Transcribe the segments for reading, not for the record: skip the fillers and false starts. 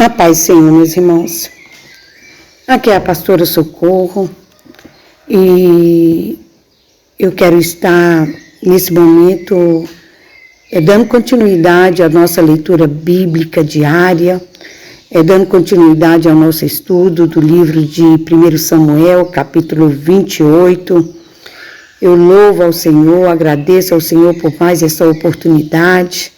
A paz, Senhor, meus irmãos. Aqui é a pastora Socorro e eu quero estar nesse momento dando continuidade à nossa leitura bíblica diária, dando continuidade ao nosso estudo do livro de 1 Samuel, capítulo 28. Eu louvo ao Senhor, agradeço ao Senhor por mais essa oportunidade,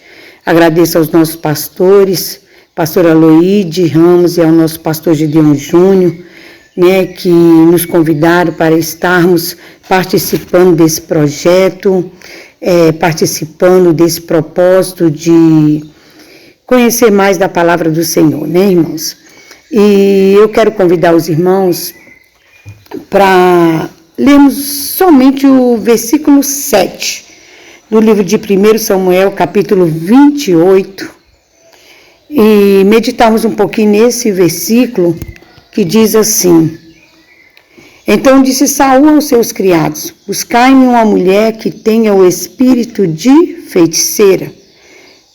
agradeço aos nossos pastores, pastor Aloíde Ramos e ao nosso pastor Gideon Júnior, que nos convidaram para estarmos participando desse projeto, participando desse propósito de conhecer mais da palavra do Senhor, irmãos? E eu quero convidar os irmãos para lermos somente o versículo 7 do livro de 1 Samuel, capítulo 28, e meditarmos um pouquinho nesse versículo que diz assim: Então disse Saul aos seus criados: Buscai-me uma mulher que tenha o espírito de feiticeira,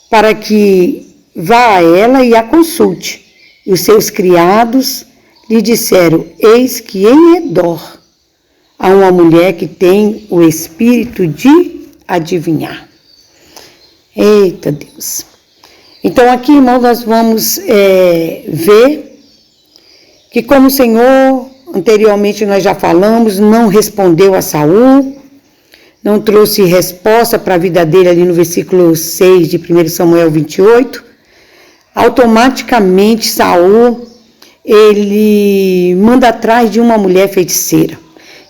para que vá a ela e a consulte. E os seus criados lhe disseram: Eis que em Edor há uma mulher que tem o espírito de adivinhar. Eita Deus! Então aqui, irmãos, nós vamos ver que, como o Senhor, anteriormente nós já falamos, não respondeu a Saul, não trouxe resposta para a vida dele ali no versículo 6 de 1 Samuel 28, automaticamente Saul, ele manda atrás de uma mulher feiticeira.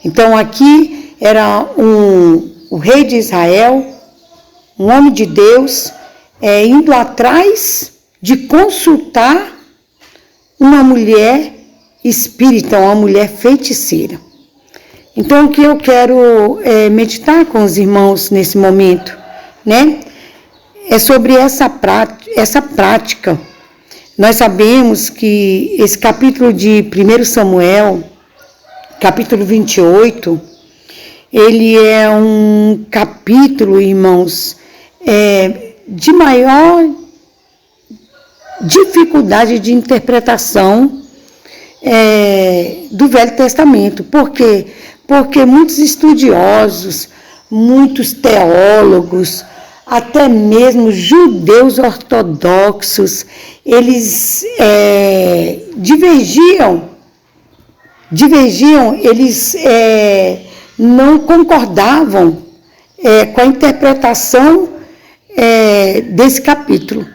Então aqui era o rei de Israel, um homem de Deus, indo atrás de consultar uma mulher espírita, uma mulher feiticeira. Então, o que eu quero meditar com os irmãos nesse momento, é sobre essa prática. Nós sabemos que esse capítulo de 1 Samuel, capítulo 28, ele é um capítulo, irmãos, de maior dificuldade de interpretação do Velho Testamento. Por quê? Porque muitos estudiosos, muitos teólogos, até mesmo judeus ortodoxos, eles divergiam, eles não concordavam com a interpretação desse capítulo,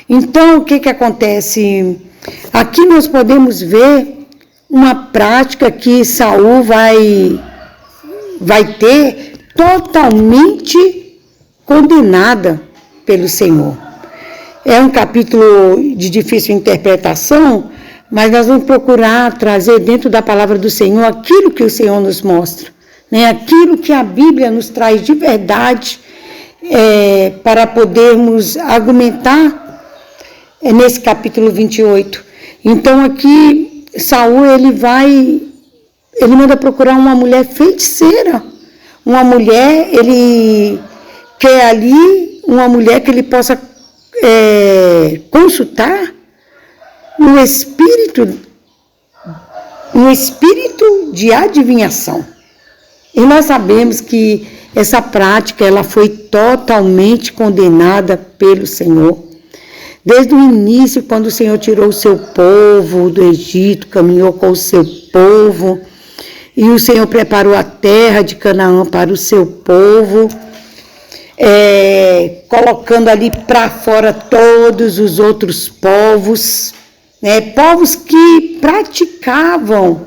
Então, o que acontece? Aqui nós podemos ver uma prática que Saul vai ter totalmente condenada pelo Senhor. É um capítulo de difícil interpretação, mas nós vamos procurar trazer dentro da palavra do Senhor aquilo que o Senhor nos mostra, aquilo que a Bíblia nos traz de verdade, para podermos argumentar nesse capítulo 28. Então aqui Saul ele manda procurar uma mulher feiticeira, uma mulher, ele quer ali uma mulher que ele possa consultar no espírito de adivinhação. E nós sabemos que essa prática ela foi totalmente condenada pelo Senhor. Desde o início, quando o Senhor tirou o seu povo do Egito, caminhou com o seu povo, e o Senhor preparou a terra de Canaã para o seu povo, colocando ali para fora todos os outros povos, povos que praticavam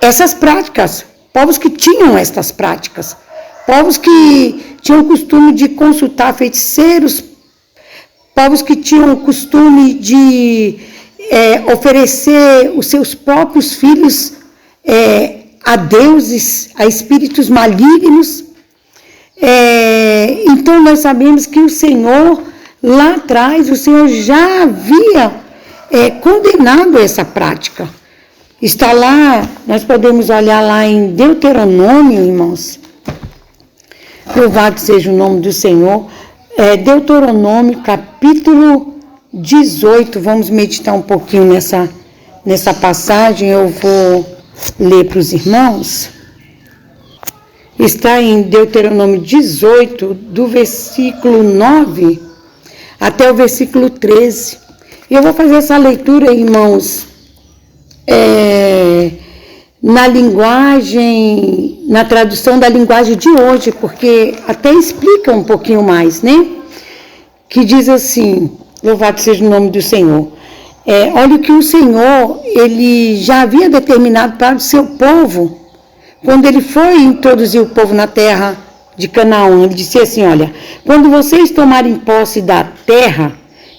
essas práticas, povos que tinham estas práticas, povos que tinham o costume de consultar feiticeiros, povos que tinham o costume de oferecer os seus próprios filhos a deuses, a espíritos malignos. Então nós sabemos que o Senhor, lá atrás, o Senhor já havia condenado essa prática. Está lá, nós podemos olhar lá em Deuteronômio, irmãos. Louvado seja o nome do Senhor. Deuteronômio, capítulo 18. Vamos meditar um pouquinho nessa passagem. Eu vou ler para os irmãos. Está em Deuteronômio 18, do versículo 9 até o versículo 13. Eu vou fazer essa leitura, irmãos, na tradução da linguagem de hoje, porque até explica um pouquinho mais, né? Que diz assim: louvado seja o nome do Senhor. Olha o que o Senhor, ele já havia determinado para o seu povo, quando ele foi introduzir o povo na terra de Canaã. Ele disse assim: olha, quando vocês tomarem posse da terra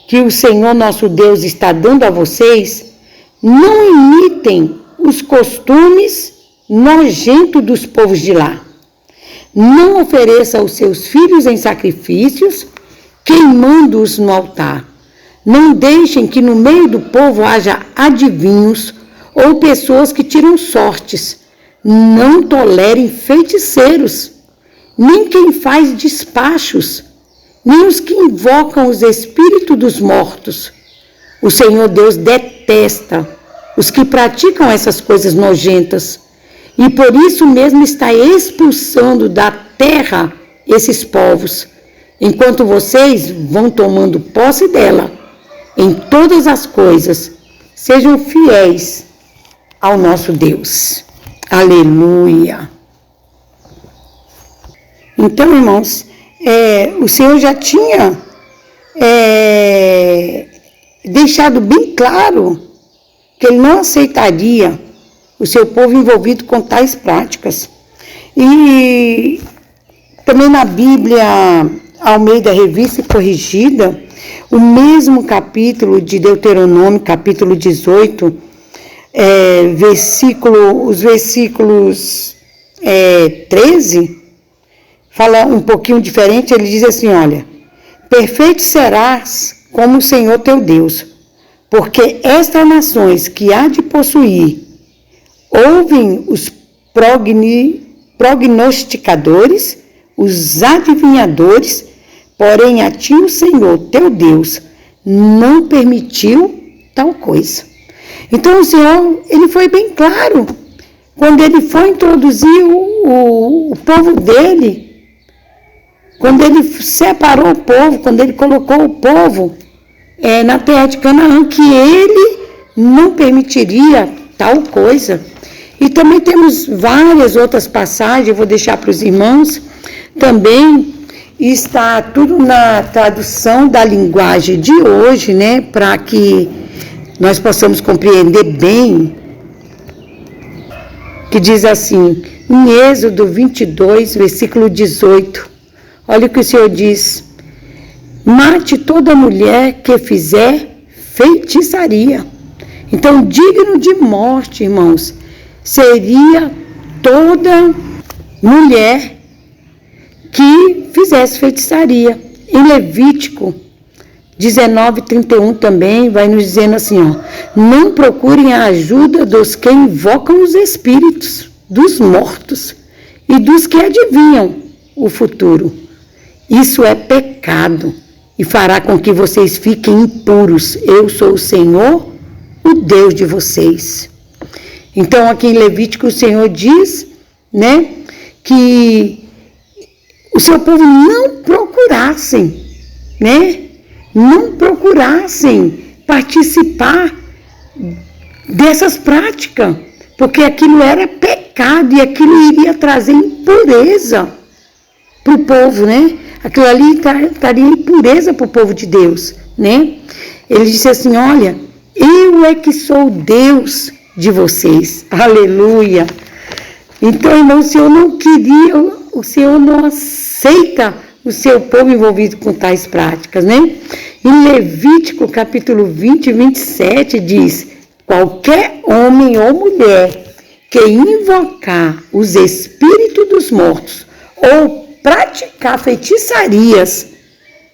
que o Senhor nosso Deus está dando a vocês, não imitem os costumes nojentos dos povos de lá. Não ofereça os seus filhos em sacrifícios, queimando-os no altar. Não deixem que no meio do povo haja adivinhos ou pessoas que tiram sortes. Não tolerem feiticeiros, nem quem faz despachos, nem os que invocam os espíritos dos mortos. O Senhor Deus detesta os que praticam essas coisas nojentas, e por isso mesmo está expulsando da terra esses povos, enquanto vocês vão tomando posse dela. Em todas as coisas, sejam fiéis ao nosso Deus. Aleluia! Então, irmãos, o Senhor já tinha deixado bem claro que Ele não aceitaria o seu povo envolvido com tais práticas. E também na Bíblia Almeida Revista e Corrigida, o mesmo capítulo de Deuteronômio, capítulo 18, os versículos 13, fala um pouquinho diferente. Ele diz assim: olha, perfeito serás como o Senhor teu Deus, porque estas nações que há de possuir ouvem os prognosticadores, os adivinhadores, porém a ti o Senhor teu Deus não permitiu tal coisa. Então o Senhor, ele foi bem claro quando ele foi introduzir o povo dele, quando ele separou o povo, quando ele colocou o povo na terra de Canaã, que ele não permitiria tal coisa. E também temos várias outras passagens, eu vou deixar para os irmãos também. Está tudo na tradução da linguagem de hoje, né? Para que nós possamos compreender bem. Que diz assim, em Êxodo 22, versículo 18. Olha o que o Senhor diz: mate toda mulher que fizer feitiçaria. Então, digno de morte, irmãos, seria toda mulher que fizesse feitiçaria. Em Levítico 19:31 também vai nos dizendo assim, ó: não procurem a ajuda dos que invocam os espíritos dos mortos e dos que adivinham o futuro. Isso é pecado e fará com que vocês fiquem impuros. Eu sou o Senhor, o Deus de vocês. Então, aqui em Levítico, o Senhor diz, né, que o seu povo não procurassem, né, não procurassem participar dessas práticas, porque aquilo era pecado e aquilo iria trazer impureza para o povo, né? Aquilo ali traria impureza para o povo de Deus, né? Ele disse assim, olha, eu é que sou Deus de vocês. Aleluia! Então, irmão, o Senhor não queria, o Senhor não aceita o seu povo envolvido com tais práticas, né? Em Levítico, capítulo 20, 27, diz: qualquer homem ou mulher que invocar os espíritos dos mortos ou praticar feitiçarias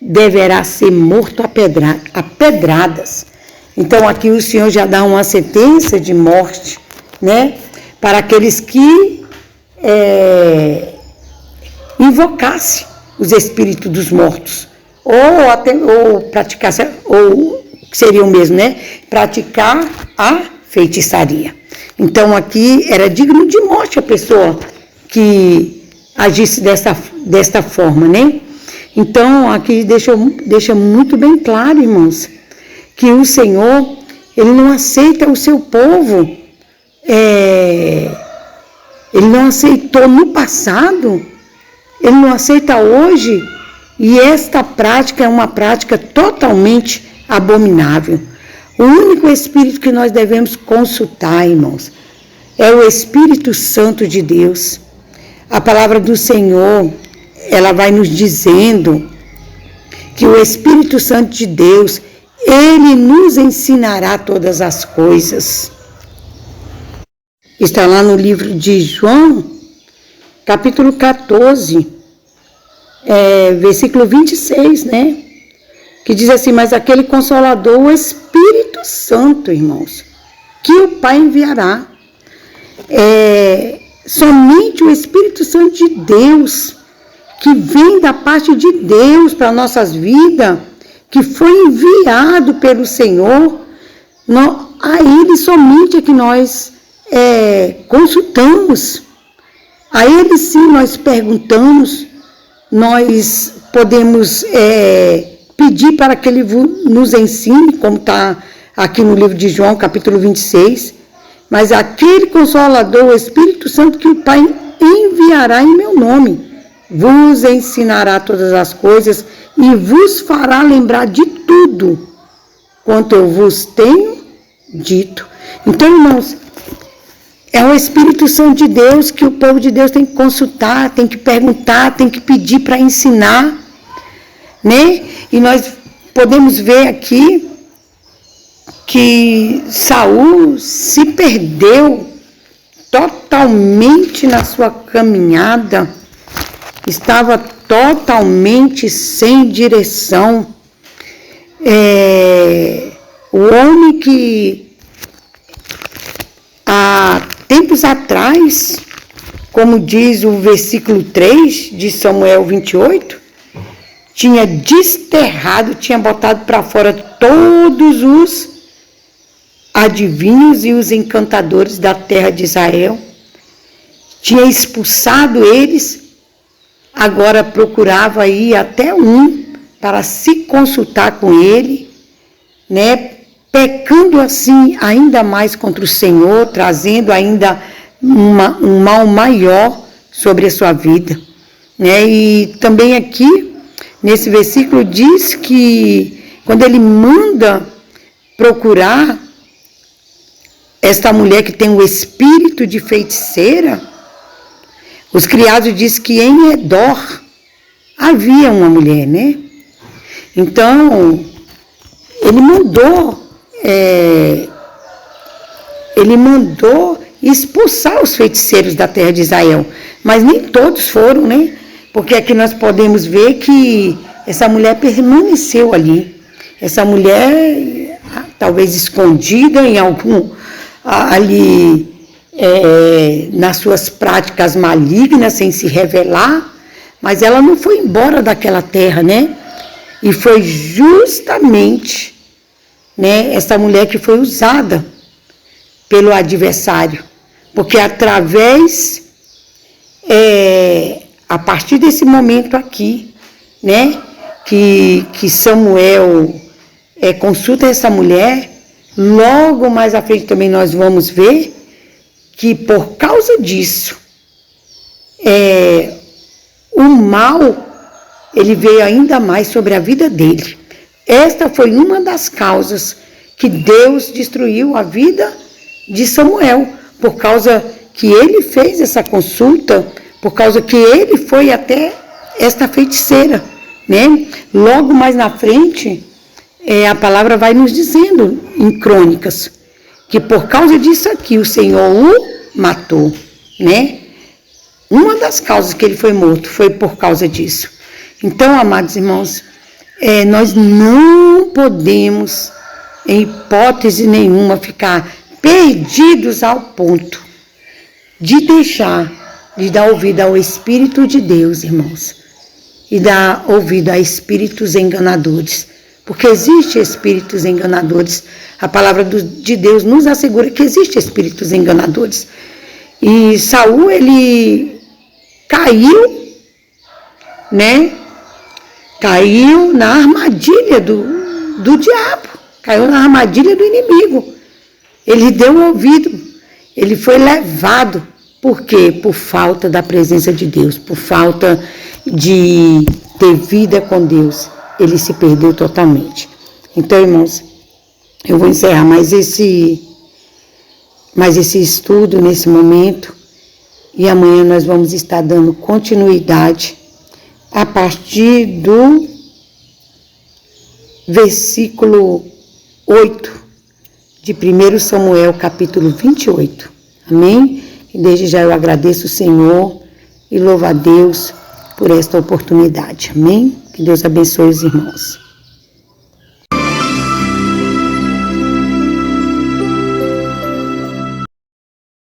deverá ser morto a pedradas. Então, aqui o Senhor já dá uma sentença de morte, né, para aqueles que invocassem os espíritos dos mortos ou praticar, ou seria o mesmo, né? Praticar a feitiçaria. Então aqui era digno de morte a pessoa que agisse desta forma, né? Então aqui deixa muito bem claro, irmãos, que o Senhor, Ele não aceita o seu povo, Ele não aceitou no passado, Ele não aceita hoje, e esta prática é uma prática totalmente abominável. O único Espírito que nós devemos consultar, irmãos, é o Espírito Santo de Deus. A palavra do Senhor, ela vai nos dizendo que o Espírito Santo de Deus, Ele nos ensinará todas as coisas. Está lá no livro de João, capítulo 14, versículo 26, né? Que diz assim: mas aquele Consolador, o Espírito Santo, irmãos, que o Pai enviará, somente o Espírito Santo de Deus, que vem da parte de Deus para nossas vidas, que foi enviado pelo Senhor, a Ele somente é que nós consultamos, a Ele sim nós perguntamos, nós podemos pedir para que Ele nos ensine, como está aqui no livro de João, capítulo 26, mas aquele Consolador, o Espírito Santo, que o Pai enviará em meu nome, vos ensinará todas as coisas e vos fará lembrar de tudo quanto eu vos tenho dito. Então, irmãos, é o Espírito Santo de Deus que o povo de Deus tem que consultar, tem que perguntar, tem que pedir para ensinar, né? E nós podemos ver aqui que Saul se perdeu totalmente na sua caminhada, estava totalmente sem direção. O homem que há tempos atrás, como diz o versículo 3 de Samuel 28, tinha desterrado, tinha botado para fora todos os adivinhos e os encantadores da terra de Israel, tinha expulsado eles, agora procurava ir até um para se consultar com ele, né? Pecando assim ainda mais contra o Senhor, trazendo ainda um mal maior sobre a sua vida, né? E também aqui, nesse versículo, diz que quando ele manda procurar esta mulher que tem o espírito de feiticeira, os criados dizem que em Endor havia uma mulher, né? Então, ele mandou expulsar os feiticeiros da terra de Israel, mas nem todos foram, né? Porque aqui nós podemos ver que essa mulher permaneceu ali. Essa mulher, talvez escondida em nas suas práticas malignas, sem se revelar, mas ela não foi embora daquela terra, né? E foi justamente, né, essa mulher que foi usada pelo adversário, porque através, a partir desse momento aqui, né, que Samuel consulta essa mulher, logo mais à frente também nós vamos ver que por causa disso, o mal, ele veio ainda mais sobre a vida dele. Esta foi uma das causas que Deus destruiu a vida de Samuel, por causa que ele fez essa consulta, por causa que ele foi até esta feiticeira, né? Logo mais na frente, a palavra vai nos dizendo em Crônicas, que por causa disso aqui o Senhor o matou, né? Uma das causas que ele foi morto foi por causa disso. Então, amados irmãos, nós não podemos, em hipótese nenhuma, ficar perdidos ao ponto de deixar de dar ouvido ao Espírito de Deus, irmãos. e dar ouvido a espíritos enganadores. Porque existem espíritos enganadores. A palavra de Deus nos assegura que existem espíritos enganadores. E Saul, ele caiu, né? Caiu na armadilha do diabo. Caiu na armadilha do inimigo. Ele deu ouvido. Ele foi levado. Por quê? Por falta da presença de Deus. Por falta de ter vida com Deus. Ele se perdeu totalmente. Então, irmãos, eu vou encerrar mais esse estudo nesse momento. E amanhã nós vamos estar dando continuidade a partir do versículo 8 de 1 Samuel, capítulo 28. Amém? E desde já eu agradeço o Senhor e louvo a Deus por esta oportunidade. Amém? Que Deus abençoe os irmãos.